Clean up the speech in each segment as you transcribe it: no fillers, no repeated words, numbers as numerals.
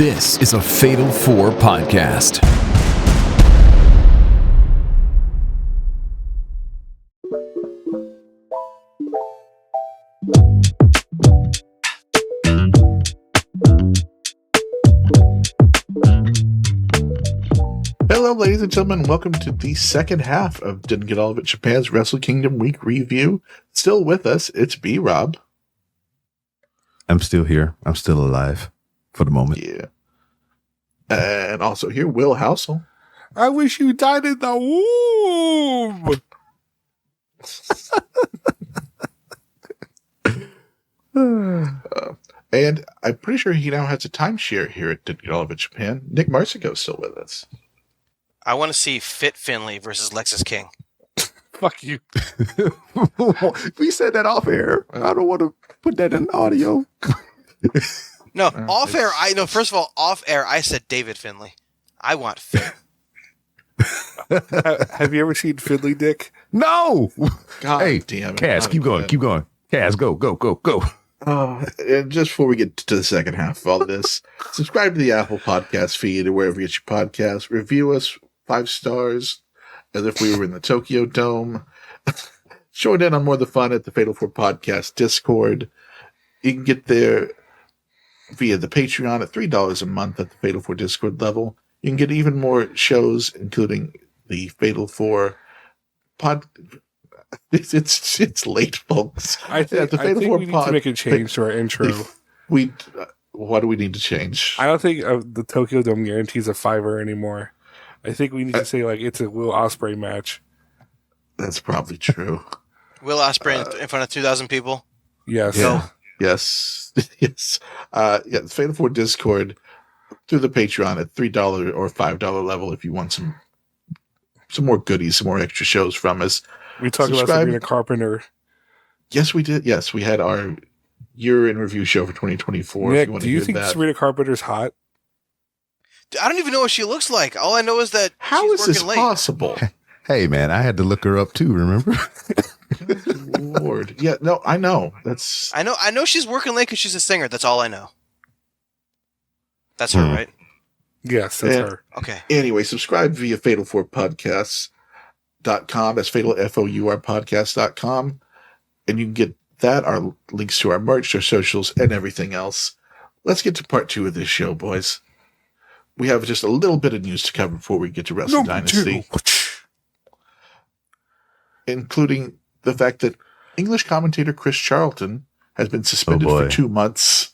This is a Fatal 4 podcast. Hello, ladies and gentlemen. Welcome to the second half of Didn't Get All of It Japan's Wrestle Kingdom Week Review. Still with us, it's B-Rob. I'm still here. I'm still alive for the moment. Yeah. And also here, Will Housel. I wish you died in the womb. And I'm pretty sure he now has a timeshare here at Didn't Get All of It Japan. Nick Marsico is still with us. I want to see Fit Finley versus Lexis King. Fuck you. We said that off air. I don't want to put that in audio. No, off air. First of all, off air, I said David Finley. I want Fit. Have you ever seen Finley Dick? No. God Hey, damn it. Cass, keep going. Keep going. Cass, go. And just before we get to the second half of all this, subscribe to the Apple Podcast feed or wherever you get your podcasts. Review us 5 stars as if we were in the Tokyo Dome. Join in on more of the fun at the Fatal 4 Podcast Discord. You can get there via the Patreon at $3 a month at the Fatal 4 Discord level. You can get even more shows, including the Fatal 4 pod. It's late, folks. I think we need to make a change to our intro. What do we need to change? I don't think the Tokyo Dome guarantees a $5 anymore. I think we need to say it's a Will Ospreay match. That's probably true. Will Ospreay in front of 2,000 people. Yes. Yeah. Yes. Yes. The Fatal 4 Discord through the Patreon at $3 or $5 level if you want some more goodies, some more extra shows from us. We talked about Sabrina Carpenter. Yes, we did. Yes, we had our year in review show for 2024. Nick, do you think Sabrina Carpenter's hot? I don't even know what she looks like. All I know is that how she's is working this late. possible? Hey, man, I had to look her up too, remember? Lord. Yeah, no, I know. I know she's working late because she's a singer. That's all I know. That's her, right? Yes, that's her. Okay. Anyway, subscribe via fatal4podcasts.com. That's fatal, FOUR podcast.com. And you can get that, our links to our merch, our socials, and everything else. Let's get to part 2 of this show, boys. We have just a little bit of news to cover before we get to Wrestle Dynasty. Including the fact that English commentator Chris Charlton has been suspended for 2 months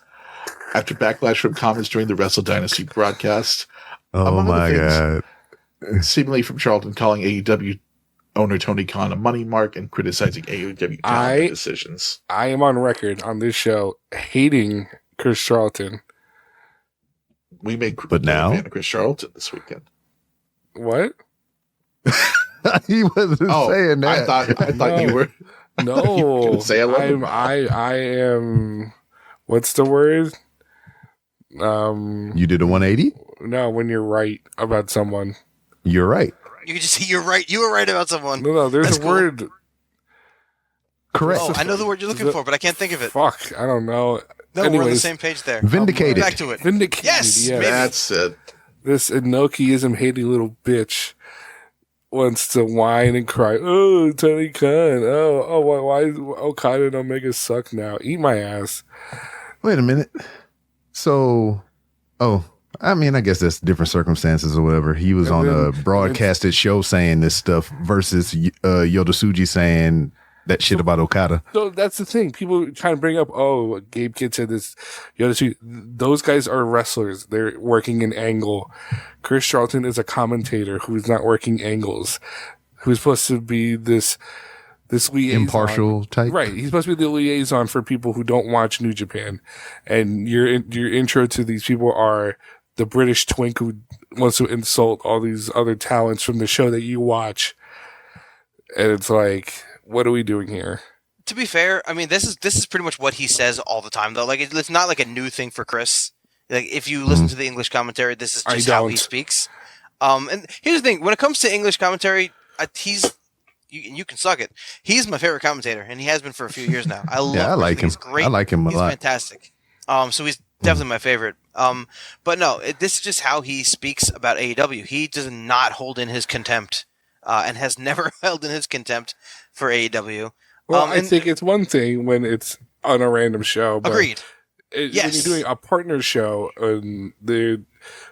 after backlash from comments during the Wrestle Dynasty broadcast. Oh my God. Seemingly from Charlton calling AEW owner Tony Khan a money mark and criticizing AEW talent decisions. I am on record on this show hating Chris Charlton. We made but now fan of Chris Charlton this weekend. What? He wasn't saying that. I thought you were. No, you were say I am. What's the word? You did a 180? No, when you're right about someone. You're right. You can just say you're right. You were right about someone. No, there's a word. Correct. Oh, I know the word you're looking for, but I can't think of it. Fuck, I don't know. No, Anyways, we're on the same page there. Vindicated. Back to it. Vindicated. Yes, yeah. maybe. That's it. This Inokiism hating little bitch wants to whine and cry. Oh, Tony Khan. Oh, why Okada and Omega suck now? Eat my ass. Wait a minute. So, I mean, I guess that's different circumstances or whatever. He was on a broadcasted show saying this stuff versus Yoda Tsuji saying that shit about Okada. So that's the thing. People trying to bring up, Gabe Kidd said this. Yoda Tsuji. Those guys are wrestlers. They're working an angle. Chris Charlton is a commentator who's not working angles, who's supposed to be this liaison. Impartial type. Right. He's supposed to be the liaison for people who don't watch New Japan. And your intro to these people are the British twink who wants to insult all these other talents from the show that you watch. And it's like, what are we doing here? To be fair, I mean, this is pretty much what he says all the time, though. Like, it's not like a new thing for Chris. Like, if you listen to the English commentary, this is just how he speaks. And here's the thing: when it comes to English commentary, you can suck it. He's my favorite commentator, and he has been for a few years now. I like him. He's great. I like him a lot. He's fantastic. So he's definitely my favorite. But no, this is just how he speaks about AEW. He does not hold in his contempt, and has never held in his contempt for AEW. Well, I think it's one thing when it's on a random show. But agreed. When you're doing a partner show,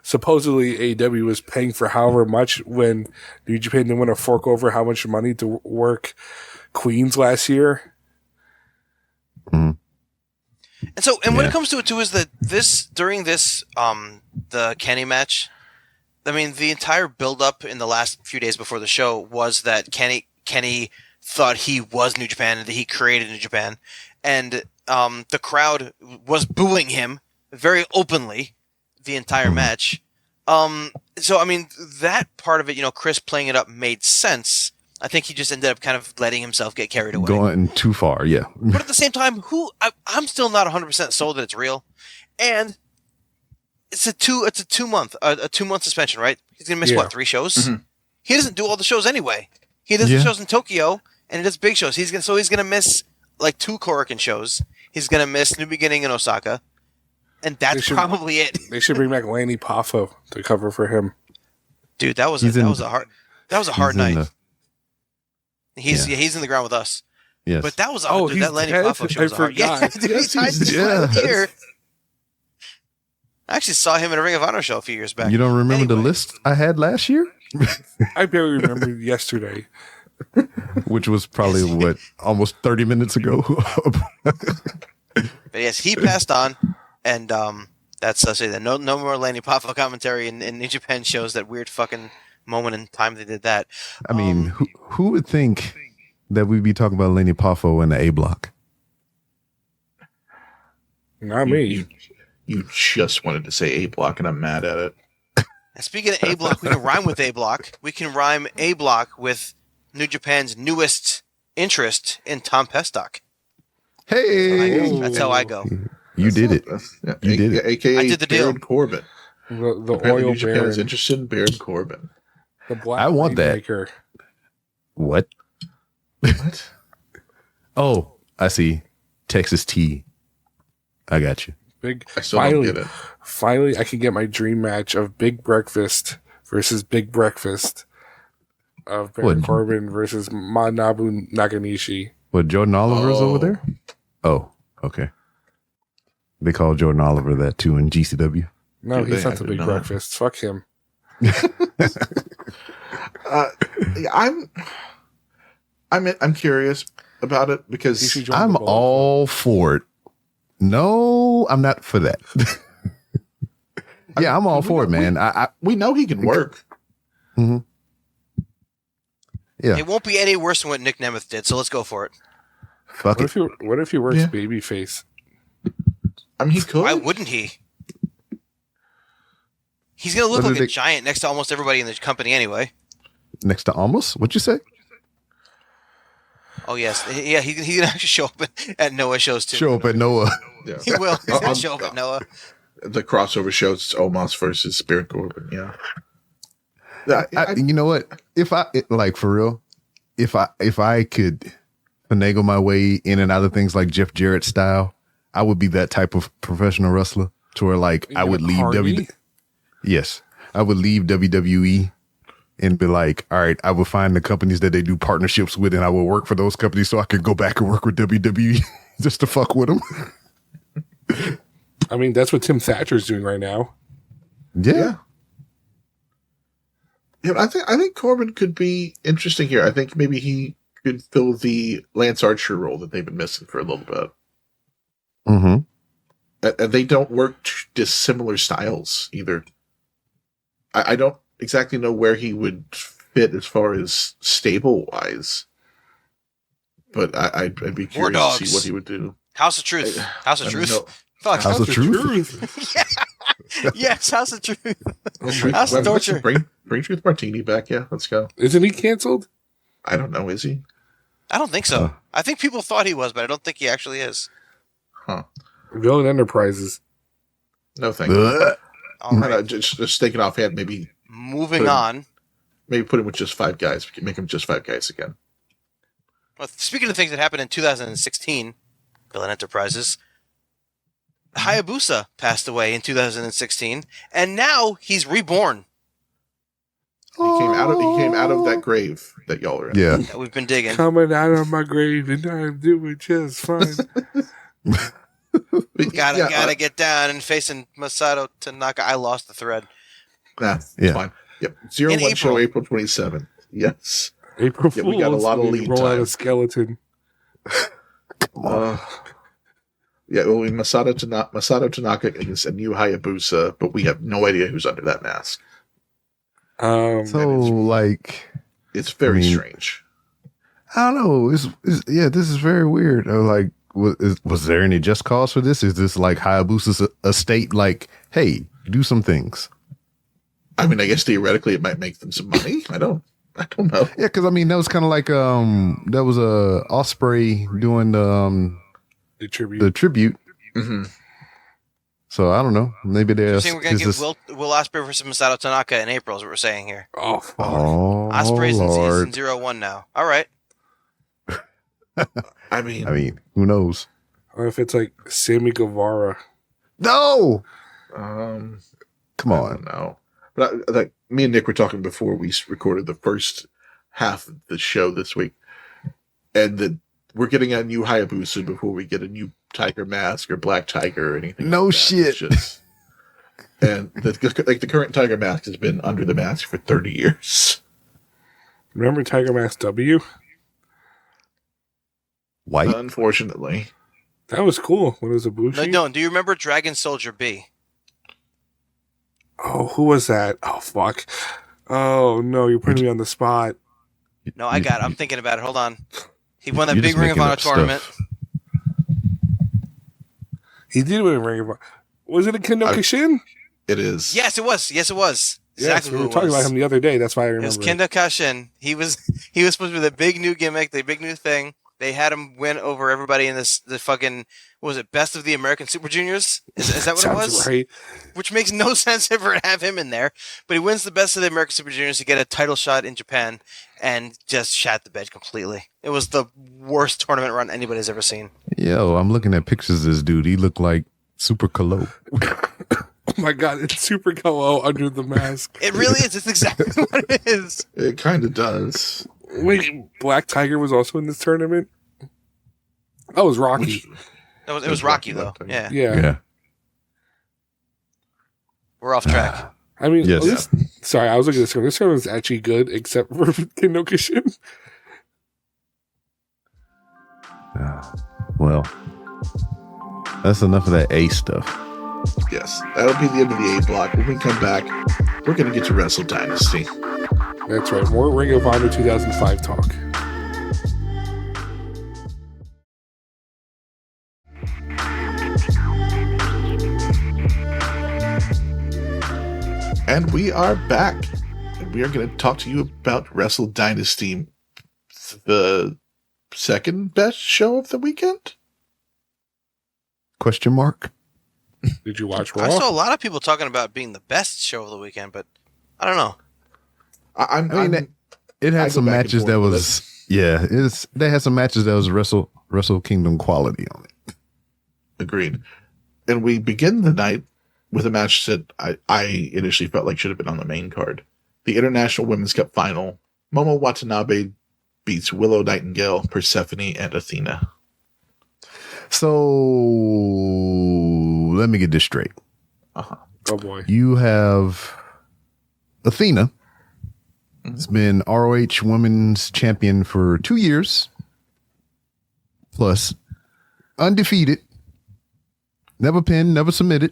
supposedly AEW was paying for however much when New Japan didn't want to fork over how much money to work Queens last year. Mm-hmm. And so, when it comes to it too, is that during the Kenny match, I mean, the entire build up in the last few days before the show was that Kenny thought he was New Japan and that he created New Japan, and the crowd was booing him very openly the entire match. So I mean, that part of it, Chris playing it up made sense. I think he just ended up kind of letting himself get carried away. Going too far, yeah. But at the same time, I'm still not 100% sold that it's real. And it's a 2-month suspension, right? He's going to miss 3 shows? Mm-hmm. He doesn't do all the shows anyway. He does the shows in Tokyo and he does big shows. He's going to miss like 2 Korakuen shows. He's going to miss New Beginning in Osaka. And that's probably it. They should bring back Lanny Poffo to cover for him. Dude, that was a hard night. He's in the ground with us. Yes. But that was that Lanny Poffo show was hard. Yeah, dude, he's here. I actually saw him in a Ring of Honor show a few years back. You don't remember the list I had last year? I barely remember yesterday. Which was probably, almost 30 minutes ago. But yes, he passed on. And that's say that no more Lanny Poffo commentary in New Japan shows. That weird fucking moment in time they did that. I mean, who would think that we'd be talking about Lanny Poffo in the A block? Not me. You just wanted to say A block, and I'm mad at it. And speaking of A block, we can rhyme with A block. We can rhyme A block with New Japan's newest interest in Tom Pestock. Hey, that's how I go. You did it. You did it. AKA I did the deal. Baron Corbin. The oil New Japan baron. is interested in Baron Corbin. The Black I want that. Maker. What? What? Oh, I see. Texas T. I got you. I still don't get it. Finally, I can get my dream match of Big Breakfast versus Big Breakfast of Baron Corbin versus Manabu Nakanishi. What, Jordan Oliver's over there? Oh, okay. They call Jordan Oliver that too in GCW. No, he's not the Big Breakfast. Fuck him. I'm curious about it because I'm all for it. No, I'm not for that. Yeah, I'm all for it, man. We know he can work. Mm-hmm. Yeah, it won't be any worse than what Nick Nemeth did. So let's go for it. Fuck it. What if he works babyface? I mean, he could. Why wouldn't he? He's gonna look like a giant next to almost everybody in the company anyway. Next to almost? What'd you say? Oh yes, yeah. He can actually show up at Noah shows too. Show up at Noah. Yeah. He will. He's gonna show up at Noah. The crossover shows it's Omos versus Baron Corbin. Yeah. You know what? If I for real, if I could finagle my way in and out of things like Jeff Jarrett style, I would be that type of professional wrestler to where I would leave WWE. Yes, I would leave WWE and be like, all right, I would find the companies that they do partnerships with, and I would work for those companies so I could go back and work with WWE just to fuck with them. I mean, that's what Tim Thatcher's doing right now. Yeah. Yeah, I think Corbin could be interesting here. I think maybe he could fill the Lance Archer role that they've been missing for a little bit. Mm-hmm. And they don't work dissimilar styles either. I don't exactly know where he would fit as far as stable-wise. But I'd be curious to see what he would do. House of Truth. House of Truth. Fuck. House of Truth. Yeah. Yes, House of Truth. House of Torture. Bring Truth Martini back. Yeah, let's go. Isn't he canceled? I don't know. Is he? I don't think so. I think people thought he was, but I don't think he actually is. Huh. Villain Enterprises. No, thank you. All right. Just taking offhand, maybe. Moving on. Maybe put him with just 5 guys. Make him just 5 guys again. Well, speaking of things that happened in 2016, Villain Enterprises, Hayabusa passed away in 2016, and now he's reborn. He came out of that grave that y'all are in. Yeah. That we've been digging. Coming out of my grave, and I'm doing just fine. Gotta get down and facing Masato Tanaka. I lost the thread. That's Yeah. fine. Yep. 01 show, April 27th. Yes. April Yeah, Fool's. we got a lot of lead roll out time. a skeleton. Yeah, well, Masato Tanaka against a new Hayabusa, but we have no idea who's under that mask. It's very strange. I don't know. This is very weird. Like, was there any just cause for this? Is this like Hayabusa's estate? Like, hey, do some things. I mean, I guess theoretically it might make them some money. I don't know. Yeah, because I mean that was kind of like that was Osprey doing the tribute. Mm-hmm. So I don't know. Maybe You're there's. saying we're gonna give Will Ospreay versus Masato Tanaka in April is what we're saying here. Oh, fuck. Osprey's in Lord. season 01 now. All right. I mean, who knows? Or if it's like Sammy Guevara. No. come Come I on. don't know. But like me and Nick were talking before we recorded the first half of the show this week, and that we're getting a new Hayabusa before we get a new Tiger Mask or Black Tiger or anything. No like that. shit. And the current Tiger Mask has been under the mask for 30 years. Remember Tiger Mask W? White. Unfortunately. That was cool. When it was a Bushi. No, do you remember Dragon Soldier B? Oh, who was that? Oh, fuck. Oh, no, you're putting me on the spot. No, I got it. I'm thinking about it. Hold on. He won that You're big just Ring of making Honor up stuff. tournament. He did win a Ring of Honor. Was it a Kendo Kashin? It is. Yes, it was. Yes, Exactly we who were it talking was. about him the other day. That's why I It remember. was Kendo Kashin. He was supposed to be the big new gimmick, the big new thing. They had him win over everybody in the fucking, what was it, Best of the American Super Juniors? Is that what it Sounds was? right. Which makes no sense ever to have him in there. But he wins the Best of the American Super Juniors to get a title shot in Japan and just shat the bed completely. It was the worst tournament run anybody's ever seen. Yo, I'm looking at pictures of this dude. He looked like Super Colo. Oh my god, it's Super Kalo under the mask. It really is. It's exactly what it is. It kind of does. Wait, Black Tiger was also in this tournament? That was Rocky. It was Rocky, though. Yeah. Yeah. We're off track. I mean, Yes. sorry, I was looking at this one. This one was actually good, except for Kendo Kashin. Well, that's enough of that A stuff. Yes. That'll be the end of the A block. When we come back, we're going to get to Wrestle Dynasty. That's right. More Ring of Honor 2005 talk. And we are back. And we are going to talk to you about Wrestle Dynasty, the second best show of the weekend. Question mark? Did you watch Raw? I saw a lot of people talking about being the best show of the weekend, but I don't know. It I had go some back and matches forth that with was they had some matches that was Wrestle Kingdom quality on it. Agreed. And we begin the night with a match that I initially felt like should have been on the main card. The International Women's Cup Final. Momo Watanabe beats Willow Nightingale, Persephone, and Athena. So let me get this straight. Uh-huh. Oh boy. You have Athena. It's been ROH Women's Champion for 2 years. Plus, undefeated. Never pinned, never submitted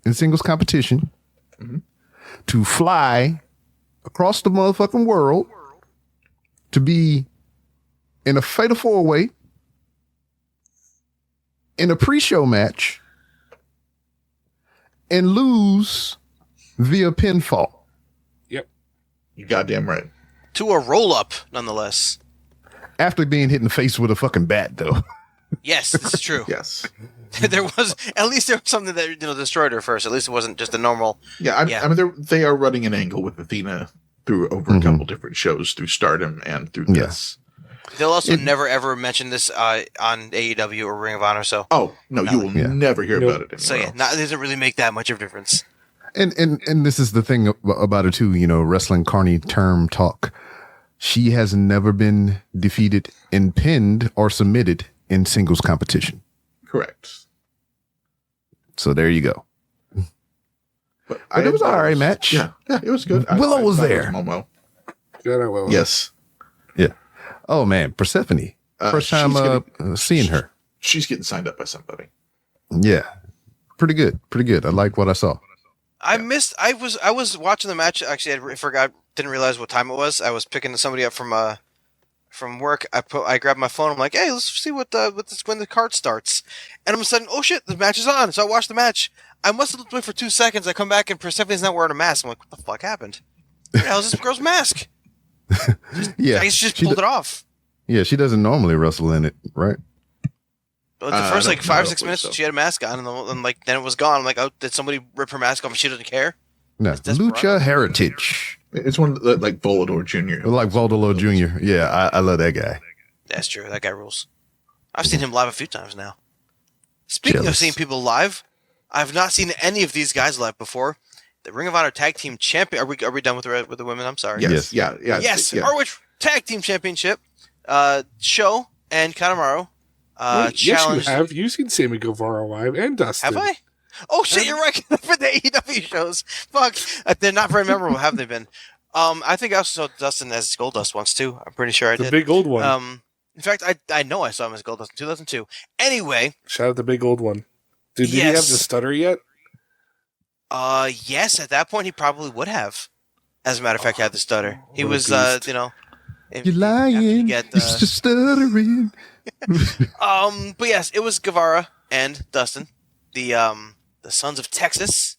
in singles competition. To fly across the motherfucking world to be in a fatal four-way in a pre-show match and lose via pinfall. Yep. You goddamn right. To a roll-up, nonetheless. After being hit in the face with a fucking bat, though. Yes, this is true. Yes. There was something that destroyed her first. At least it wasn't just a normal. Yeah, I mean, they are running an angle with Athena through over a couple different shows through Stardom and through this. They'll also never ever mention this on AEW or Ring of Honor. So no, you will never hear about it anymore. So it doesn't really make that much of a difference. And this is the thing about it too. Wrestling carny term talk. She has never been defeated in pinned or submitted in singles competition. Correct. So there you go. But it was an all right match. Yeah, it was good. Willow was there. Momo. Willow. Yes. Yeah. Oh man, Persephone. First time seeing her. She's getting signed up by somebody. Yeah. Pretty good. I like what I saw. I was watching the match. Actually, I forgot. Didn't realize what time it was. I was picking somebody up from work. I grabbed my phone. I'm like, hey, let's see when the card starts. And all of a sudden, oh shit, the match is on. So I watched the match. I must have looked away for 2 seconds. I come back and Persephone's not wearing a mask. I'm like, what the fuck happened? Where the hell is this girl's mask? Yeah, I just pulled it off. Yeah, she doesn't normally wrestle in it, right? But the first 5-6 minutes, she had a mask on, and then it was gone. I'm like, oh, did somebody rip her mask off and she doesn't care? No, Lucha Heritage. It's one of the, like Volador Jr. Like Volador Jr. Yeah, I love that guy. That's true. That guy rules. I've seen him live a few times now. Speaking of seeing people live, I've not seen any of these guys live before. The Ring of Honor Tag Team Champion. Are we done with the women? I'm sorry. Yes. Yeah. Yes. ROH Tag Team Championship. Sho and Kanemaru. Yes, you have. You've seen Sammy Guevara live and Dustin. Have I? Oh shit, you're right. For the AEW shows, fuck, they're not very memorable, have they been? I think I also saw Dustin as Goldust once too. I'm pretty sure I did. The big old one. In fact, I know I saw him as Goldust in 2002. Anyway, shout out the big old one. Did he have the stutter yet? Yes. At that point, he probably would have. As a matter of fact, he had the stutter. He was, You're lying. It's just stuttering. But yes, it was Guevara and Dustin, the Sons of Texas.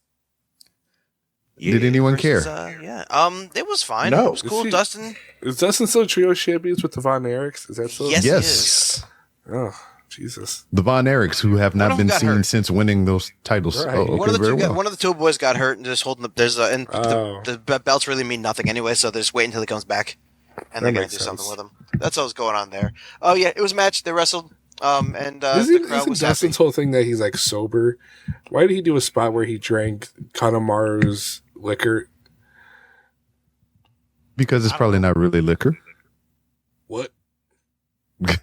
Did anyone care? It was fine. No. It was cool. Dustin. Is Dustin still trio champions with the Von Erichs? Is that still? Yes. Yes. He is. Oh, Jesus. The Von Erichs, who have not been seen since winning those titles. Right. Oh, okay, one of the two boys got hurt and just holding up. The belts really mean nothing anyway, so they're just waiting until he comes back, and they're gonna do something with him. That's what was going on there. Oh yeah, it was a match. They wrestled. The crowd was Dustin's happy. whole thing that he's like sober? Why did he do a spot where he drank Kanemaru's liquor? Because it's probably not really liquor. What? What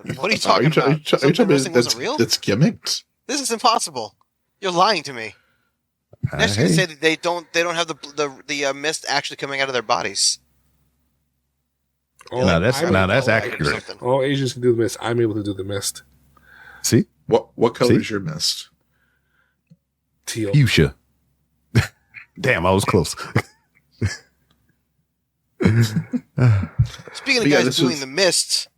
are you talking about? Are you Something telling me wasn't real? that's gimmicked? This is impossible. You're lying to me. Next, you say that they don't have the mist actually coming out of their bodies. Now that's accurate. All Asians can do the mist. I'm able to do the mist. See? What color is your mist? Teal. Fuchsia. Damn, I was close. Speaking of guys doing the mist,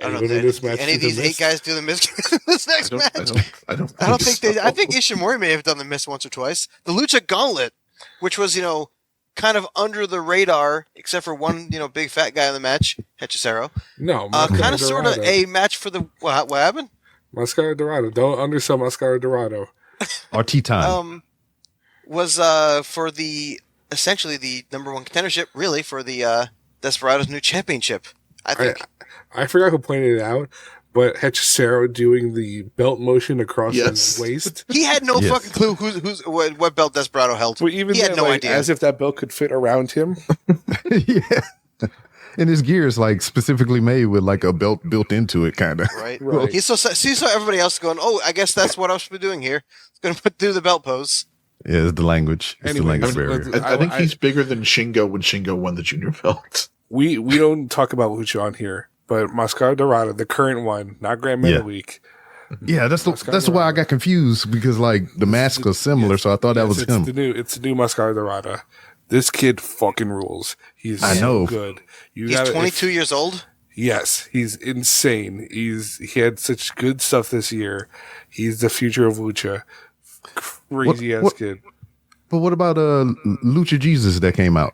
I don't know. Any of these 8 guys do the mist this next match? I don't think they. I think Ishimori may have done the mist once or twice. The Lucha Gauntlet, which was kind of under the radar, except for one big fat guy in the match, Hechicero. No, kind of sort of a match for the what happened? Mascara Dorado. Don't undersell Mascara Dorado. Or Teton. Was for essentially the number 1 contendership, really, for the Desperados' new championship. I think. I forgot who pointed it out, but Hechicero doing the belt motion across his waist. He had no fucking clue what belt Desperado held. Well, even he had no idea. As if that belt could fit around him. Yeah. And his gear is like specifically made with like a belt built into it, kind of. Right. He saw everybody else going, oh, I guess that's what I'm supposed to be doing here. It's going to do the belt pose. Yeah, it's the language. It's the language barrier. I think he's bigger than Shingo when Shingo won the junior belt. We don't talk about Lucha on here, but Mascara Dorado, the current one, not Grand Metalik. Yeah, that's why I got confused, because like the masks are similar, so I thought that was him. It's the new Mascara Dorado. This kid fucking rules. He's so good. He's 22 years old? Yes, he's insane. He had such good stuff this year. He's the future of Lucha. Crazy ass kid. But what about Lucha Jesus that came out?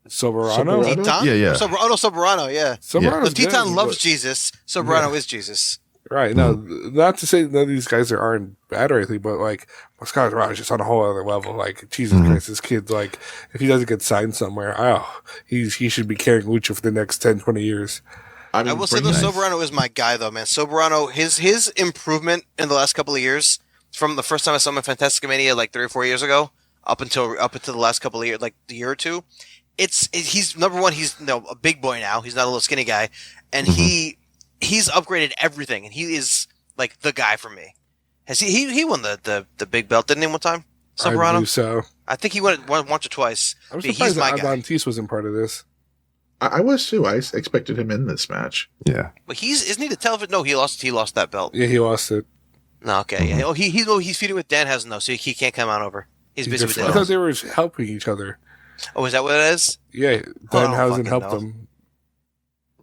Soberano? Teton? Yeah. Soberano, yeah. Soberano's The Teton loves Jesus. Soberano is Jesus. Right. No, not to say none of these guys aren't bad or anything, but like Moscow's Raj is on a whole other level. Like, Jesus Christ, this kid, like, if he doesn't get signed somewhere, he should be carrying Lucha for the next 10, 20 years. I will say though, Soberano is my guy though, man. Soberano, his improvement in the last couple of years, from the first time I saw him in Fantastica Mania like 3 or 4 years ago, up until the last couple of years, like the year or two, he's number one. He's a big boy now. He's not a little skinny guy, and he's upgraded everything, and he is like the guy for me. Has he won the big belt, didn't he, one time? Soberano? I believe so. I think he won it once or twice. I'm surprised that Avantis wasn't part of this. I was too. I expected him in this match. Yeah. But isn't he the television? No, he lost that belt. Yeah, he lost it. No, okay. Yeah. Oh, he's feuding with Danhausen though, so he can't come on over. He's busy with I thought they were helping each other. Oh, is that what it is? Yeah, Danhausen helped them.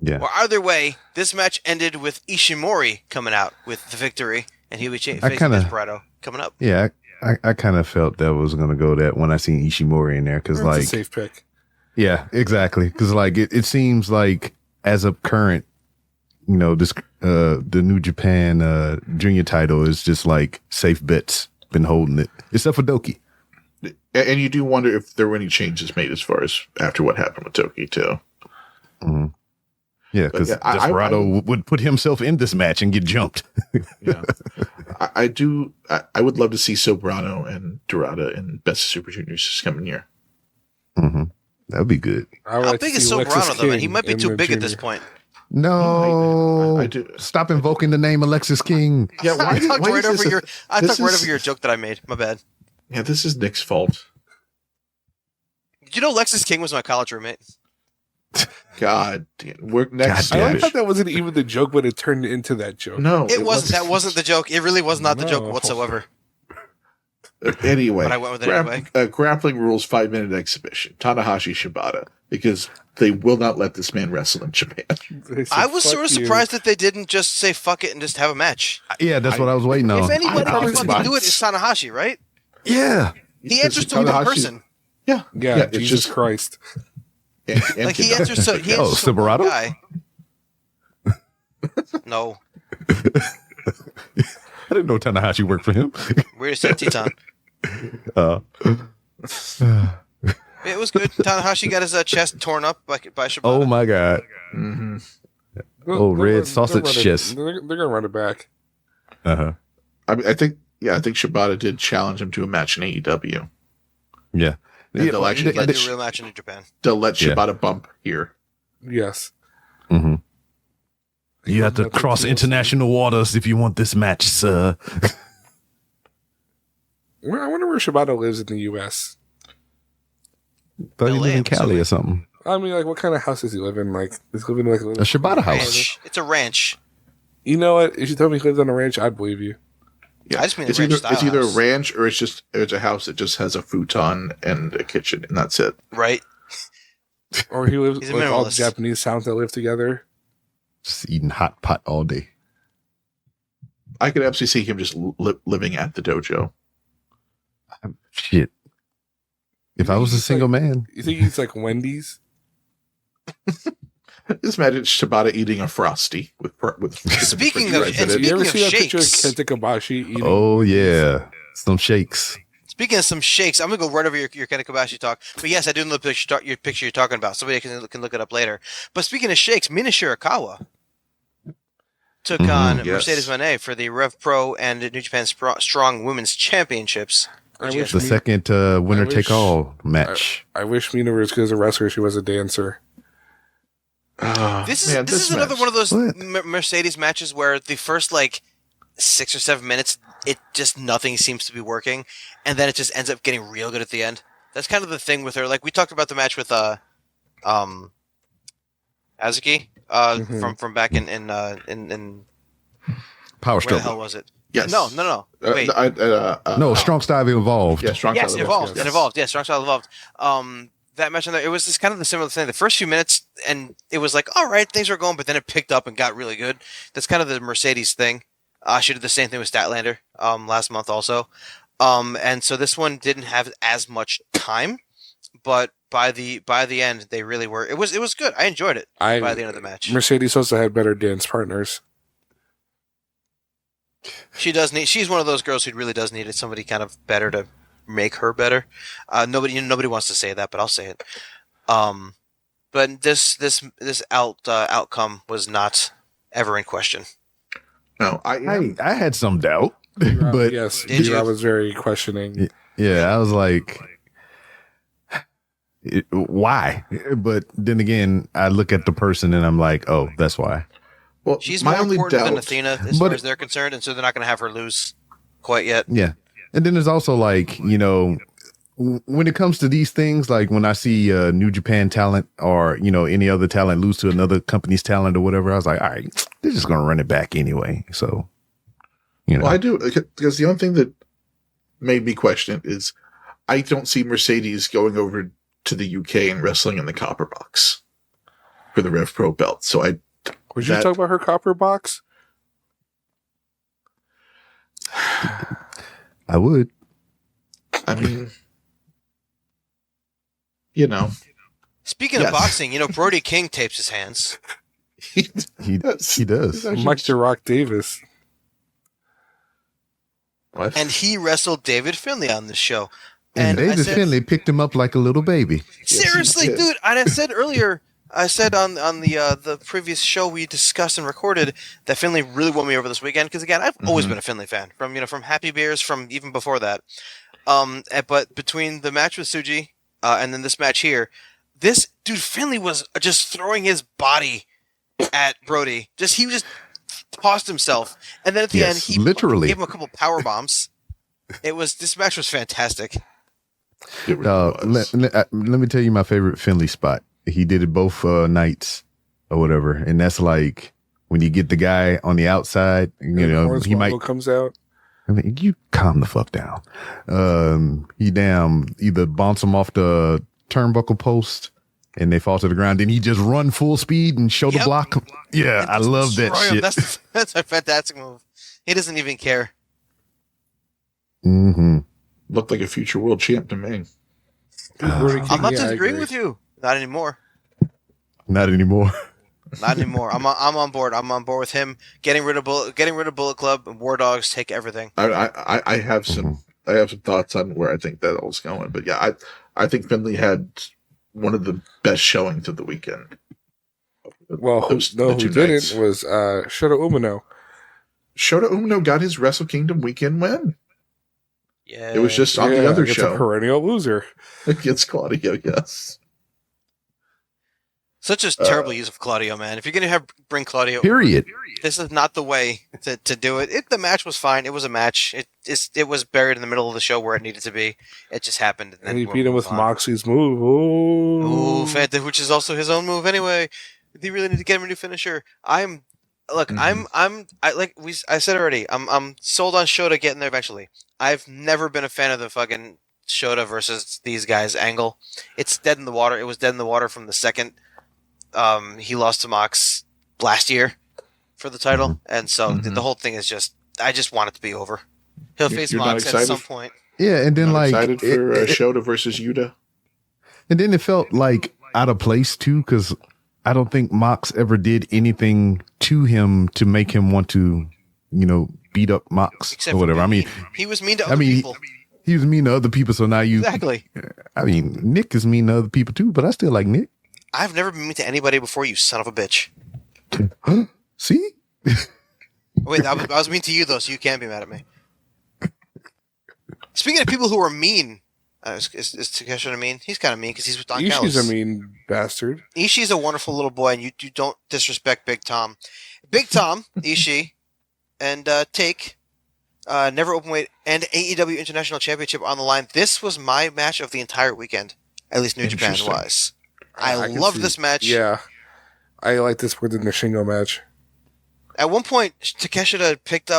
Yeah. Well, either way, this match ended with Ishimori coming out with the victory, and he would facing Desperado coming up. Yeah, I kind of felt that was going to go that when I seen Ishimori in there, because It's a safe pick. Yeah, exactly. Because like it seems like as of current, this the New Japan junior title is just like safe bets been holding it, except for Doki. And you do wonder if there were any changes made as far as after what happened with Doki too. Mm-hmm. Yeah, because Desperado would put himself in this match and get jumped. Yeah, I do. I would love to see Soberano and Dorada in Best of Super Juniors this coming year. Mm-hmm. That'd be good. How big is Soberano though, man? He might be too big at this point. No, I do. Stop invoking the name Alexis King. Yeah, I talked right over your joke that I made. My bad. Yeah, this is Nick's fault. Did you know Lexis King was my college roommate? God damn. We're next. I thought that wasn't even the joke, but it turned into that joke. No, it wasn't. That wasn't the joke. It really was not the joke whatsoever. Anyway, but I went with it anyway. Grappling Rules 5-minute exhibition. Tanahashi Shibata, because they will not let this man wrestle in Japan. I was sort of surprised that they didn't just say fuck it and just have a match. Yeah, that's what I was waiting on. If anybody can fucking do it, it's Tanahashi, right? Yeah. He answers to the person. Yeah, Jesus Christ. Like he answers to Silverado? Guy. No. I didn't know Tanahashi worked for him. Weird to say Teton. It was good. Tanahashi got his chest torn up by Shibata. Oh my god. Mm-hmm. Red sausage chest. They're gonna run it back. Uh-huh. I think Shibata did challenge him to a match in AEW. Yeah. And they'll do a real match in Japan. They'll let Shibata bump here. Yes. Mm-hmm. You have to cross international waters if you want this match, sir. I wonder where Shibata lives in the U.S. Thought he lived in Cali or something. I mean, like, what kind of house does he live in? Like, does he live in like a Shibata house? It's a ranch. You know what? If you told me he lives on a ranch, I'd believe you. Yeah, I just mean it's either a ranch or it's a house that just has a futon and a kitchen, and that's it. Right. Or he lives with all the Japanese sounds that live together. Just eating hot pot all day. I could absolutely see him just living at the dojo. Shit. If I was a single man. You think he's like Wendy's? Just imagine Shibata eating a Frosty with Speaking of you ever see that picture of shakes. Kenta Kobashi eating? Oh yeah, some shakes. Speaking of some shakes, I'm gonna go right over your Kenta Kobashi talk. But yes, I do know the picture you're talking about. Somebody can look it up later. But speaking of shakes, Mina Shirakawa took on Mercedes Moné for the Rev Pro and New Japan Strong Women's Championships. The second winner take all match. I wish Mina was good as a wrestler. She was a dancer. This is another one of those Mercedes matches where the first 6 or 7 minutes, it just nothing seems to be working, and then it just ends up getting real good at the end. That's kind of the thing with her. Like we talked about the match with Azuki from back in Power where Struggle. the hell was it? Yes. No. Wait. No, Strong Style Evolved. Yeah, Strong Style Evolved. It evolved. Yeah, Strong Style Evolved. That match on there, it was just kind of the similar thing. The first few minutes, and it was like, all right, things are going, but then it picked up and got really good. That's kind of the Mercedes thing. She did the same thing with Statlander last month also. And so this one didn't have as much time, but by the end, they really were. It was good. I enjoyed it by the end of the match. Mercedes also had better dance partners. She's one of those girls who really does need somebody kind of better to make her better. Nobody wants to say that, but I'll say it. But this outcome was not ever in question. No, I had some doubt, but yes, I was very questioning. yeah, I was like, why? But then again, I look at the person and I'm like, oh, that's why. Well, She's my more only important than doubt, Athena as far as they're concerned, and so they're not going to have her lose quite yet. Yeah. And then there's also like, when it comes to these things, like when I see New Japan talent or, any other talent lose to another company's talent or whatever, I was like, all right, they're just going to run it back anyway. So, Well, I do, because the only thing that made me question it is I don't see Mercedes going over to the UK and wrestling in the copper box for the Rev Pro belt. So Would you talk about her copper box? I would. I mean, Speaking of boxing, Brody King tapes his hands. He does. Mike the Rock Davis. What? And he wrestled David Finlay on this show. And David Finlay picked him up like a little baby. Seriously, Yes, he did. dude. I said earlier, on the previous show we discussed and recorded that Finlay really won me over this weekend because again I've always been a Finlay fan from Happy Beers from even before that. But between the match with Tsuji and then this match here, this dude Finlay was just throwing his body at Brody. He just tossed himself, and then at the end he literally gave him a couple power bombs. This match was fantastic. Let me tell you my favorite Finlay spot. He did it both nights or whatever, and that's like when you get the guy on the outside. He might comes out. I mean, you calm the fuck down. He either bounce him off the turnbuckle post, and they fall to the ground. Then he just run full speed and show the block. Yeah, I love that shit. That's a fantastic move. He doesn't even care. Mm-hmm. Looked like a future world champ to me. I'm not disagreeing with you. Not anymore. Not anymore. Not anymore. I'm on board. I'm on board with him getting rid of Bullet Club and War Dogs. Take everything. I have some thoughts on where I think that all's going, but yeah, I think Finlay had one of the best showings of the weekend. Well, who didn't was Shota Umino. Shota Umino got his Wrestle Kingdom weekend win. Yeah, it was just on the other show. A perennial loser Against Claudio, yes. Such a terrible use of Claudio, man. If you're going to bring Claudio, period. This is not the way to do it. The match was fine. It was a match. It was buried in the middle of the show where it needed to be. It just happened. And he beat him with Moxley's move. Ooh, which is also his own move anyway. They really need to get him a new finisher. I said already, I'm sold on Shota getting there eventually. I've never been a fan of the fucking Shota versus these guys angle. It's dead in the water. It was dead in the water from the second he lost to Mox last year for the title, and so the whole thing is I just want it to be over. He'll face Mox at some point. Yeah, and then excited for Shota versus Yuta. And then it felt like out of place too, because I don't think Mox ever did anything to him to make him want to, beat up Mox Except or whatever. I mean, he was mean to other people. He was mean to other people, so now exactly. I mean, Nick is mean to other people too, but I still like Nick. I've never been mean to anybody before, you son of a bitch. See? Wait, I was mean to you though, so you can't be mad at me. Speaking of people who are mean, is Takeshita mean? He's kind of mean because he's with Don Callis. Ishii's a mean bastard. Ishii's a wonderful little boy, and you don't disrespect Big Tom. Big Tom, Ishii, and Take, never openweight, and AEW International Championship on the line. This was my match of the entire weekend, at least New Japan wise. I love this match. Yeah, I like this more than the Shingo match. At one point, Takeshita picked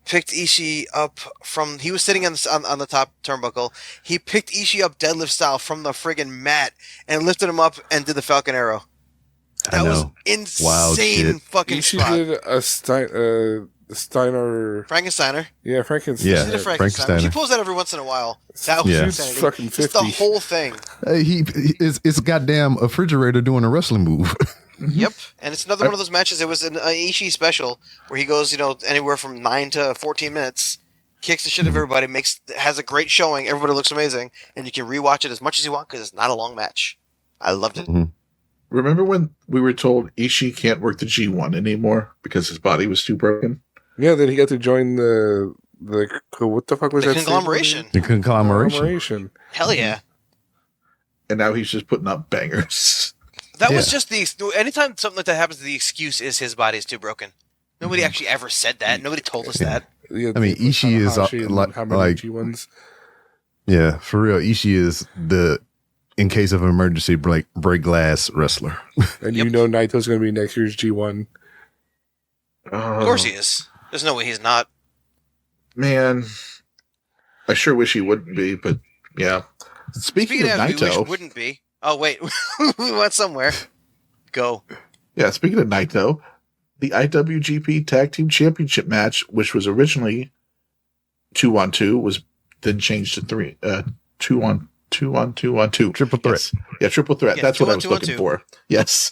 Ishii up from. He was sitting on the top turnbuckle. He picked Ishii up deadlift style from the friggin' mat and lifted him up and did the Falcon Arrow. That was insane fucking Ishii spot. did a Steiner. Frankensteiner. Yeah, Frankensteiner. Yeah, She did a Frankensteiner. She pulls that every once in a while. That was insanity. Fucking 50. It's the whole thing. It's goddamn a refrigerator doing a wrestling move. Yep, and it's another one of those matches. It was an Ishii special where he goes, anywhere from 9 to 14 minutes, kicks the shit out of everybody, has a great showing. Everybody looks amazing, and you can rewatch it as much as you want because it's not a long match. I loved it. Mm-hmm. Remember when we were told Ishii can't work the G1 anymore because his body was too broken? Yeah, then he got to join the what the fuck was that? Conglomeration. The conglomeration. Hell yeah. And now he's just putting up bangers. That was just anytime something like that happens, the excuse is his body is too broken. Nobody actually ever said that. Nobody told us that. Yeah, I mean, Ishii is how many G1s? Yeah, for real. Ishii is in case of emergency, break glass wrestler. And Naito's going to be next year's G1. Of course he is. There's no way he's not. Man, I sure wish he wouldn't be, but yeah. Speaking of Naito, we wish he wouldn't be. Oh wait, we went somewhere. Go. Yeah, speaking of Naito, the IWGP Tag Team Championship match, which was originally 2-on-2, was then changed to 2-on-2. Triple threat. Yes. Yeah, triple threat. Yeah, that's what I was 2-on-2. looking for. Yes,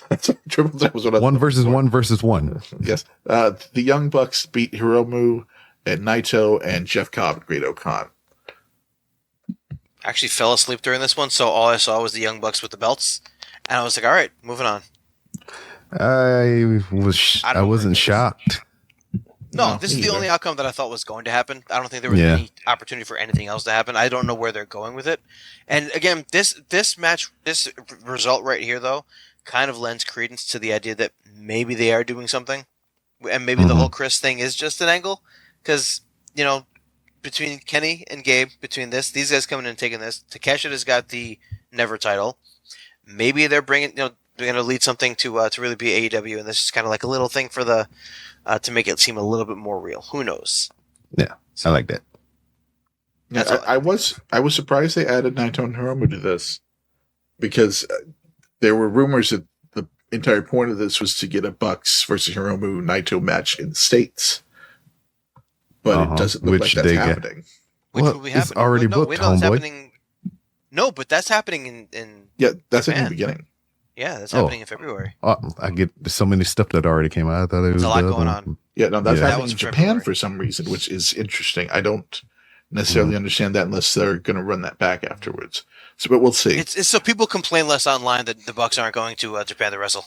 triple threat was what I was One looking versus for. one versus one. Yes. The Young Bucks beat Hiromu and Naito and Jeff Cobb and Great Khan. Actually fell asleep during this one, so all I saw was the Young Bucks with the belts, and I was like, all right, moving on. I wasn't shocked. No, this is the only outcome that I thought was going to happen. I don't think there was any opportunity for anything else to happen. I don't know where they're going with it. And again, this match, this result right here, though, kind of lends credence to the idea that maybe they are doing something, and maybe the whole Chris thing is just an angle, because between Kenny and Gabe, these guys coming in and taking this, Takeshita has got the Never title. Maybe they're bringing, they're going to lead something to really be AEW, and this is kind of like a little thing for the to make it seem a little bit more real. Who knows? Yeah, I like that. Yeah, I was surprised they added Naito and Hiromu to this, because there were rumors that the entire point of this was to get a Bucks versus Hiromu Naito match in the States. But it doesn't look like that's happening. Which will be happening. It's already booked, homeboy. No, but that's happening in Yeah, that's Japan. in the beginning. Yeah, that's happening in February. I get so many stuff that already came out. I thought it was a lot going on. Yeah, no, that's That happening was in Japan February. for some reason, which is interesting. I don't necessarily understand that unless they're going to run that back afterwards. So, but we'll see. It's so people complain less online that the Bucks aren't going to Japan to wrestle.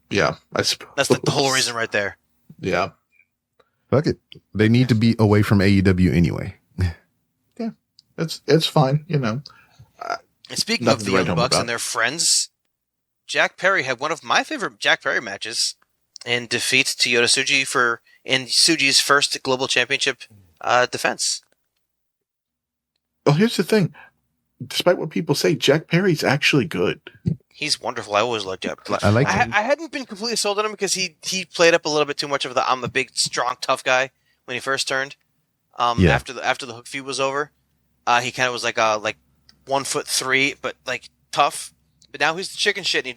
Yeah, I suppose. That's the whole reason right there. Yeah. Fuck it. They need to be away from AEW anyway. Yeah, it's fine, And speaking Nothing of to the write Young home Bucks about. and their friends, Jack Perry had one of my favorite Jack Perry matches in defeat to Yota Tsuji in Tsuji's first global championship defense. Well, here's the thing. Despite what people say, Jack Perry's actually good. He's wonderful. I always loved Jack. I like him. I hadn't been completely sold on him because he played up a little bit too much of the I'm the big, strong, tough guy when he first turned. After the hook feud was over, he kind of was like 1'3", but like tough. But now he's the chicken shit, and he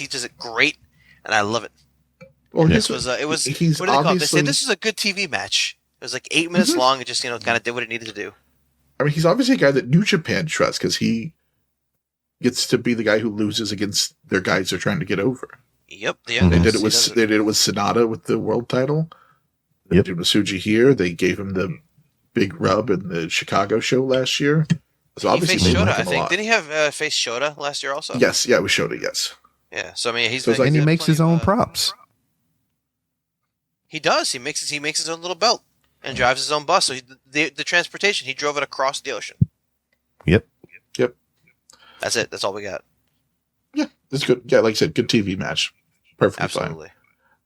does it great, and I love it. Well, It was what do they call it? They said this was a good TV match. It was like 8 minutes long. It just kind of did what it needed to do. I mean, he's obviously a guy that New Japan trusts because he gets to be the guy who loses against their guys they're trying to get over. Yep, They did it with Sonata with the world title. They did it with Tsuji here. They gave him the big rub in the Chicago show last year. So He obviously faced they Shota, like I him a think. lot. Didn't he have faced Shota last year also? Yes, yeah, it was Shota. Yes. Yeah. So I mean, he's So it's like- And he got makes his plenty own of, props. He does. He makes his own little belt and drives his own bus. So the transportation, he drove it across the ocean. Yep. That's it. That's all we got. Yeah, it's good. Yeah, like I said, good TV match. Perfectly fine. Absolutely.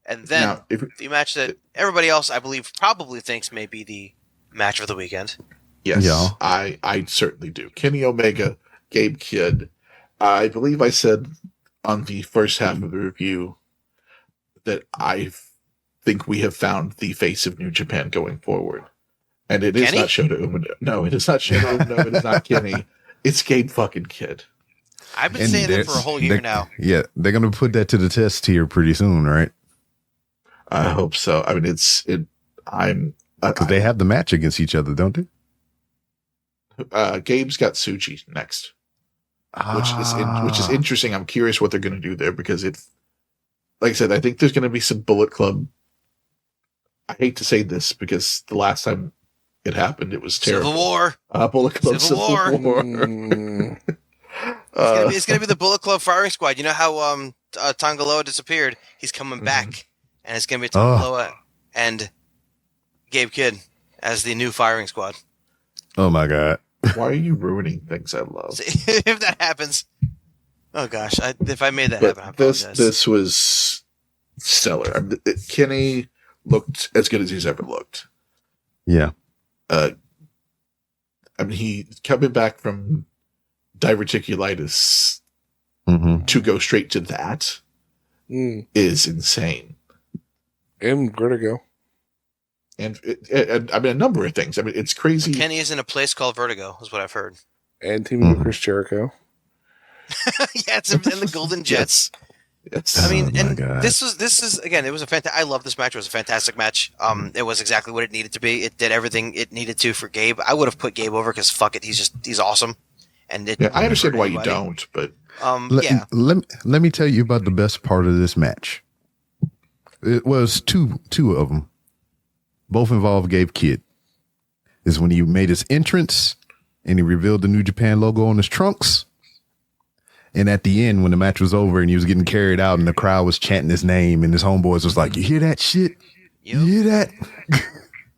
And then Now, if, the match that everybody else, I believe, probably thinks may be the match of the weekend. yes, Yeah. I certainly do. Kenny Omega, Gabe Kidd. I believe I said on the first half of the review that I think we have found the face of New Japan going forward. And it is Kenny? not Shota Umino. No, it is not Shota Umino. It is not Kenny. It's Gabe fucking Kidd. I've been And saying that for a whole year now. Yeah, they're going to put that to the test here pretty soon, right? I hope so. I mean, Because they have the match against each other, don't they? Gabe's got Tsuji next. Which is interesting. I'm curious what they're going to do there because like I said, I think there's going to be some Bullet Club. I hate to say this because the last time it happened, it was terrible. Civil War. Bullet Club Civil War. It's gonna be the Bullet Club firing squad. You know how Tangaloa disappeared? He's coming back, and it's gonna be Tangaloa and Gabe Kidd as the new firing squad. Oh my god! Why are you ruining things I love? If that happens, oh gosh, if I made that happen, I apologize. This was stellar. I mean, Kenny looked as good as he's ever looked. Yeah. I mean, he coming back from diverticulitis to go straight to that is insane. And vertigo. And I mean, a number of things. I mean, it's crazy. Kenny is in a place called Vertigo, is what I've heard. And teaming with Chris Jericho. Yeah, it's in the Golden Jets. Yes. I mean, God. this is again. It was a fantastic. I love this match. It was a fantastic match. It was exactly what it needed to be. It did everything it needed to for Gabe. I would have put Gabe over because fuck it, he's awesome. And I understand why you don't, but let me tell you about the best part of this match. It was two of them. Both involved Gabe Kidd. Is when he made his entrance and he revealed the New Japan logo on his trunks. And at the end, when the match was over and he was getting carried out and the crowd was chanting his name and his homeboys was like, "You hear that shit? You hear that?"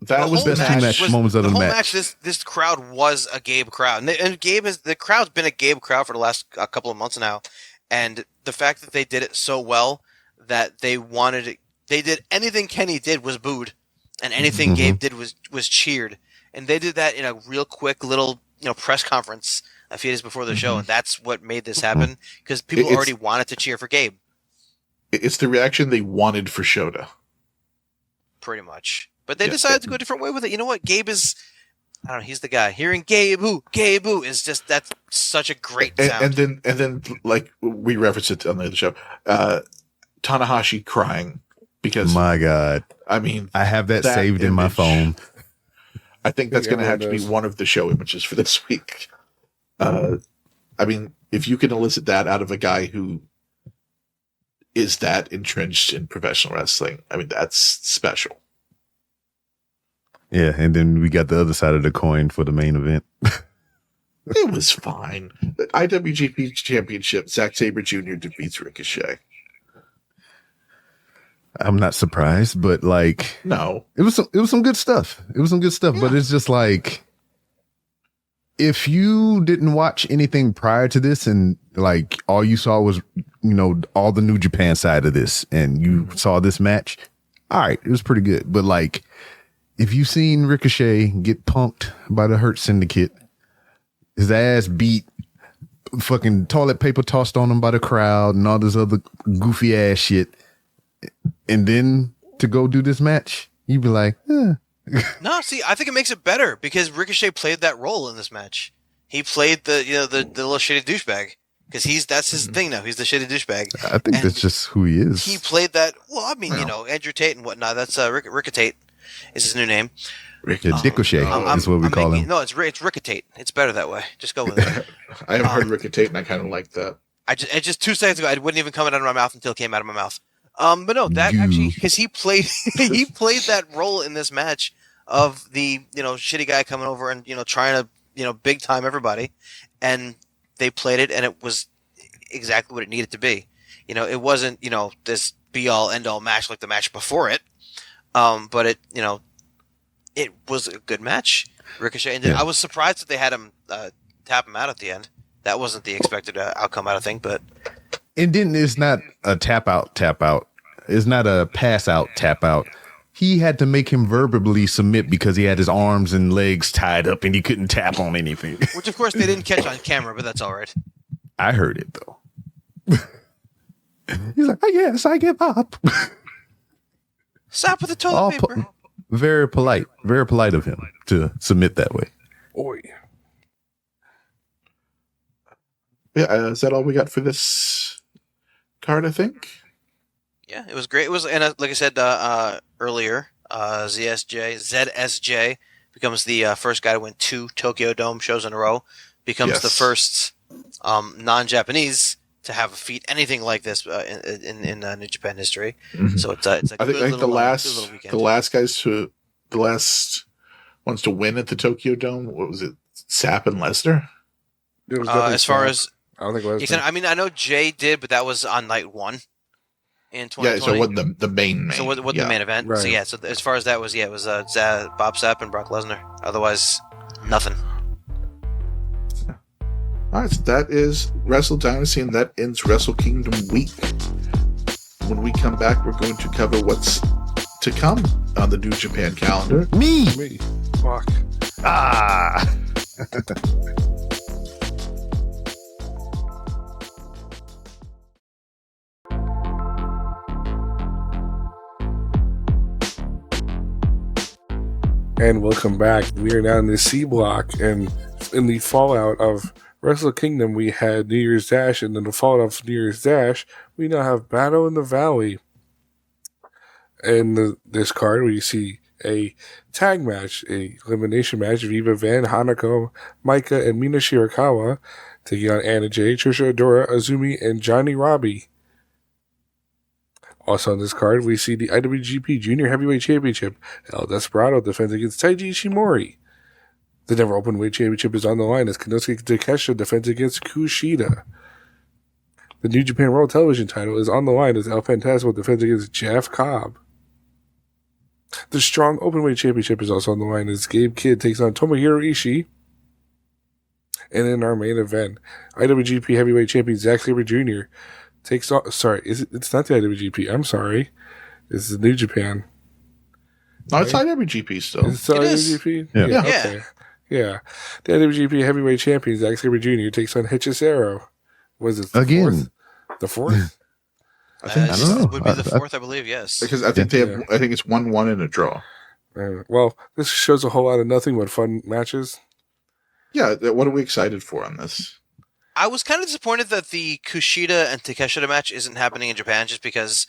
That was the best two moments of the match. This crowd was a Gabe crowd, and the crowd's been a Gabe crowd for the last couple of months now. And the fact that they did it so well that they did anything Kenny did was booed, and anything Gabe did was cheered. And they did that in a real quick little press conference a few days before the show, and that's what made this happen because people already wanted to cheer for Gabe. It's the reaction they wanted for Shota. Pretty much. But they decided to go a different way with it. You know what? Gabe is, I don't know, he's the guy. Hearing Gabe Boo is just, that's such a great sound. And then like we referenced it on the other show, Tanahashi crying because my God. I mean, I have that saved in my phone. I think that's going to have to be one of the show images for this week. I mean, if you can elicit that out of a guy who is that entrenched in professional wrestling, I mean, that's special. Yeah, and then we got the other side of the coin for the main event. It was fine. The IWGP Championship, Zack Sabre Jr. defeats Ricochet. I'm not surprised, but like, no, it was some good stuff. It was some good stuff, but it's just like, if you didn't watch anything prior to this and like all you saw was, all the New Japan side of this and you saw this match, all right, it was pretty good. But like, if you seen Ricochet get punked by the Hurt Syndicate, his ass beat, fucking toilet paper tossed on him by the crowd and all this other goofy ass shit, and then to go do this match, you'd be like, No, see, I think it makes it better because Ricochet played that role in this match. He played the little shitty douchebag because that's his thing now. He's the shitty douchebag. I think that's just who he is. He played that. Well, I mean, Andrew Tate and whatnot. That's Ricochet is his new name. Ricochet is what we call him. No, it's Ricochet. It's better that way. Just go with it. I haven't heard Ricochet, and I kind of like that. It just 2 seconds ago, it wouldn't even come out of my mouth until it came out of my mouth. But no, that actually, because he played that role in this match of the shitty guy coming over and trying to big time everybody, and they played it, and it was exactly what it needed to be. It wasn't this be all end all match like the match before it, but it it was a good match. Ricochet, and I was surprised that they had him tap him out at the end. That wasn't the expected outcome, I don't think, but. And then it's not a tap out. It's not a pass out, tap out. He had to make him verbally submit because he had his arms and legs tied up and he couldn't tap on anything. Which, of course, they didn't catch on camera, but that's all right. I heard it, though. He's like, "Oh, yes, I give up." Stop with the toilet paper. Very polite of him to submit that way. Oi. Yeah, is that all we got for this card, I think? Yeah, it was great. It was, and like I said earlier, ZSJ becomes the first guy to win 2 Tokyo Dome shows in a row. Becomes the first non-Japanese to have a feat anything like this in New Japan history. Mhm. So it's a I good think little, the little weekend. the last ones to win at the Tokyo Dome. What was it? Sapp and Lesnar. It was definitely as far Sapp. as I don't think it was. I mean, I know Jay did, but that was on night 1 in 2020. Yeah, so what the main? So what yeah. the main event? Right. So yeah, so as far as that was, it was Bob Sapp and Brock Lesnar. Otherwise, nothing. All right, so that is Wrestle Dynasty, and that ends Wrestle Kingdom week. When we come back, we're going to cover what's to come on the New Japan calendar. Me. Fuck. Ah. And welcome back. We are now in the C block, and in the fallout of Wrestle Kingdom, we had New Year's Dash, and in the fallout of New Year's Dash, we now have Battle in the Valley. In this card, we see a tag match, a elimination match of Eva Van, Hanako, Maika, and Mina Shirakawa taking on Anna Jay, Trisha Adora, Azumi, and Johnny Robbie. Also on this card, we see the IWGP Junior Heavyweight Championship. El Desperado defends against Taiji Ishimori. The Never Openweight Championship is on the line as Konosuke Takeshita defends against Kushida. The New Japan World Television title is on the line as El Phantasmo defends against Jeff Cobb. The Strong Openweight Championship is also on the line as Gabe Kidd takes on Tomohiro Ishii. And in our main event, IWGP Heavyweight Champion Zack Sabre Jr. takes on... Sorry, it's not the IWGP. I'm sorry. It's the New Japan. No, it's IWGP still. Is it IWGP? Yeah. Yeah. Okay. Yeah. The IWGP Heavyweight Champion Zack Sabre Jr. takes on Hechicero. Was it the Again. fourth? The fourth? I think I don't know. Would be the 4th, I believe. Yes. because I think they have. I think it's 1-1 in a draw. Well, this shows a whole lot of nothing but fun matches. Yeah, what are we excited for on this? I was kind of disappointed that the Kushida and Takeshita match isn't happening in Japan, just because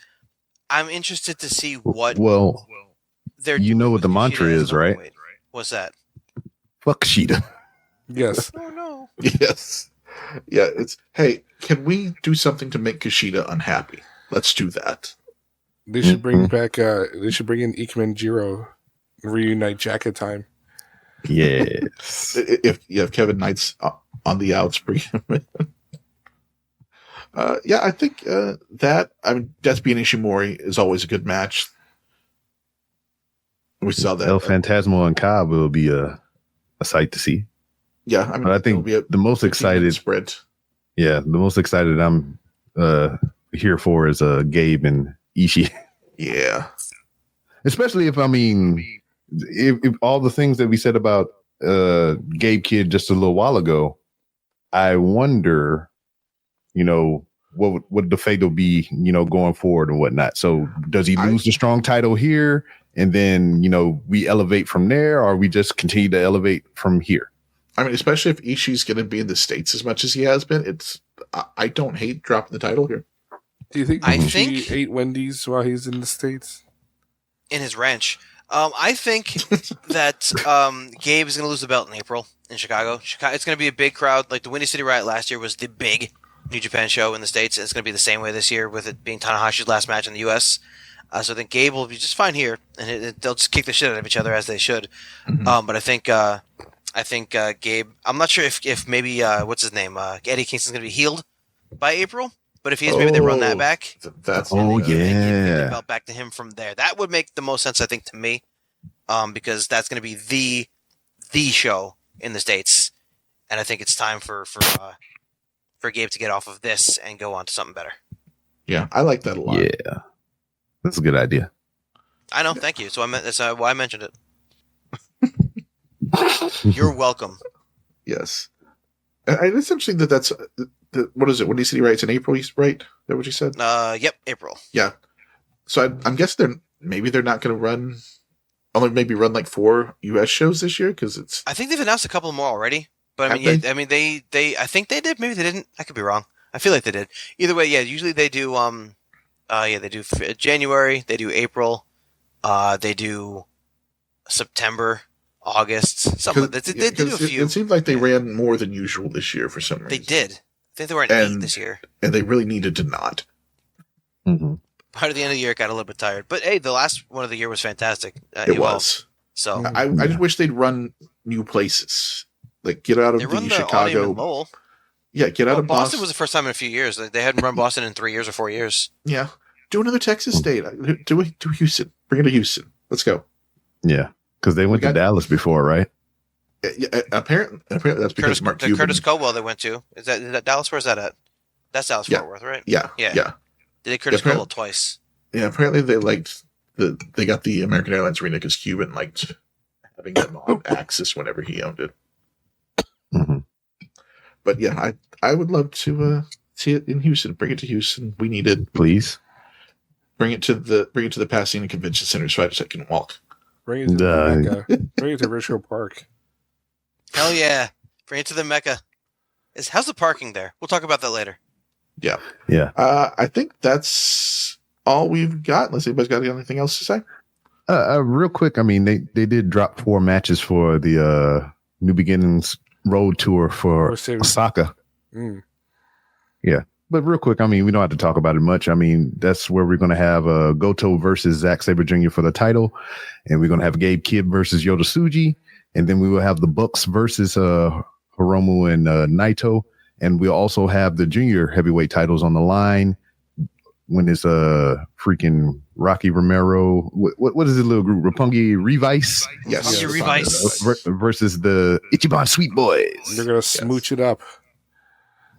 I'm interested to see what Well, they're. you doing know what with the mantra Kushida as is, an right? overweight. What's that? fuck Sheeta. Yes. Oh no. Yes, yeah. It's hey, can we do something to make Kushida unhappy? Let's do that. They should bring back, they should bring in Ikemen Jiro and reunite Jacket Time. Yes. If you have Kevin Knight's on the outs, bring him in. Yeah, I think that. I mean, Despy and Ishimori is always a good match. We saw that. El Phantasmo and Cobb will be a sight to see. Yeah, I mean, But I think it'll be the most 15-minute excited, sprint. yeah, the most excited I'm here for is Gabe and Ishii. Yeah, Especially if if all the things that we said about Gabe Kidd just a little while ago, I wonder, what would the fate will be, going forward and whatnot. So does he lose the strong title here, and then we elevate from there, or we just continue to elevate from here? I mean, especially if Ishii's going to be in the States as much as he has been, I don't hate dropping the title here. Do you think I he think- ate Wendy's while he's in the States? In his ranch. I think that Gabe is going to lose the belt in April in Chicago. It's going to be a big crowd. Like the Windy City Riot last year was the big New Japan show in the States. It's going to be the same way this year with it being Tanahashi's last match in the U.S. So I think Gabe will be just fine here, and they'll just kick the shit out of each other as they should. Mhm. But I think Gabe. I'm not sure if maybe what's his name Eddie Kingston's going to be healed by April. But if he is, maybe they run that back. That's Oh, and they give the yeah. belt back to him from there. That would make the most sense, I think, to me, because that's going to be the show in the States, and I think it's time for Gabe to get off of this and go on to something better. Yeah, I like that a lot. Yeah, that's a good idea. I know, thank you. So that's why I mentioned it. You're welcome. Yes. And it's interesting that's what is it? When he said he writes in April, right? Is that what you said? Yep, April. Yeah. So I'm guessing they're not going to maybe run like 4 U.S. shows this year because it's. I think they've announced a couple more already. But I Have mean, they? I mean, they I think they did. Maybe they didn't. I could be wrong. I feel like they did. Either way, yeah. Usually they do. They do January. They do April. They do September, August. Something. They do a few. It seemed like they ran more than usual this year for some reason. They did. think they were at 8 this year. And they really needed to not. Mm-hmm. By the end of the year, it got a little bit tired. But hey, the last one of the year was fantastic. It was. So I just wish they'd run new places. Like, get out of the Chicago. Lowell. Yeah, get out of Boston. Boston Was the first time in a few years. They hadn't run Boston in 3 years or 4 years. Yeah. Do another Texas state. Do Houston. Bring it to Houston. Let's go. Yeah. Because they went to Dallas before, right? Yeah, apparently that's because Mark Cuban. Curtis Caldwell they went to. Is that Dallas? Where's that at? That's Dallas Fort Worth, right? Yeah. They did Curtis Caldwell twice. Yeah, apparently they liked they got the American Airlines arena because Cuban liked having them on Axis whenever he owned it. Mm-hmm. But yeah, I would love to see it in Houston. Bring it to Houston. We need it. Please. Bring it to the Pasadena Convention Center so I can walk. Bring it to the Mecca. Bring it to Richard Park. Hell yeah. Bring it to the Mecca. How's the parking there? We'll talk about that later. Yeah. Yeah. I think that's all we've got. Unless anybody's got anything else to say. Real quick, I mean, they did drop 4 matches for the New Beginnings Road Tour for Osaka. Mm. Yeah. But real quick, I mean, we don't have to talk about it much. I mean, that's where we're going to have Goto versus Zack Sabre Jr. for the title. And we're going to have Gabe Kidd versus Yota Tsuji. And then we will have the Bucks versus Hiromu and Naito. And we'll also have the junior heavyweight titles on the line when it's freaking Rocky Romero. What is the little group? Roppongi Revice? Yes. Roppongi Revice. Versus the Ichiban Sweet Boys. They're going to smooch it up.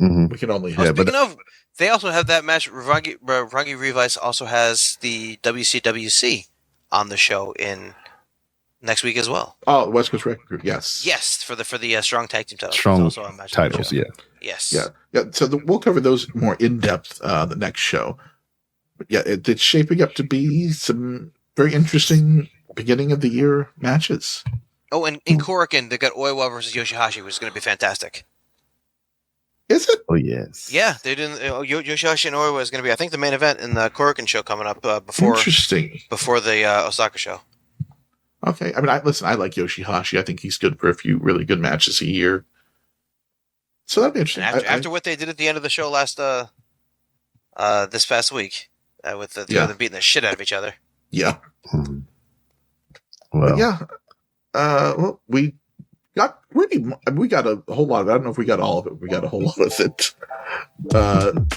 Mm-hmm. We can only speaking of, they also have that match. Roppongi Revice also has the WCWC on the show in next week as well. Oh, West Coast Wrecking Crew, yes. Yes, for the strong tag team titles. Strong also a match titles, yeah. Yes. Yeah. So we'll cover those more in depth the next show. But yeah, it's shaping up to be some very interesting beginning of the year matches. Oh, and in Korakuen, they got Oiwa versus Yoshihashi, which is going to be fantastic. Is it? Oh, yes. Yeah, they're doing Yoshihashi and Oiwa is going to be, I think, the main event in the Korakuen show coming up before the Osaka show. Okay. I mean, I like Yoshihashi. I think he's good for a few really good matches a year. So that'd be interesting. After what they did at the end of the show this past week, with the them beating the shit out of each other. Yeah. Mm-hmm. Well. Yeah. Well, we got a whole lot of it. I don't know if we got all of it. We got a whole lot of it.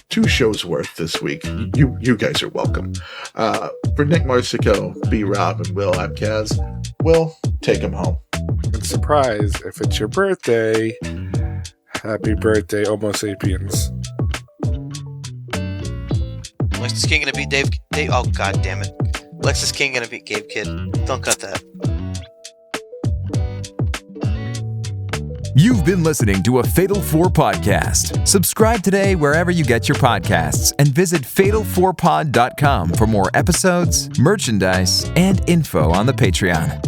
2 shows worth this week. You guys are welcome. For Nick Marsico, B. Rob, and Will, I'm Kaz. Will, take him home. And surprise, if it's your birthday, happy birthday, Homo sapiens. Lexis King gonna beat Dave. Oh, god damn it. Lexis King gonna beat Gabe Kidd. Don't cut that. You've been listening to a Fatal 4 podcast. Subscribe today wherever you get your podcasts and visit fatal4pod.com for more episodes, merchandise, and info on the Patreon.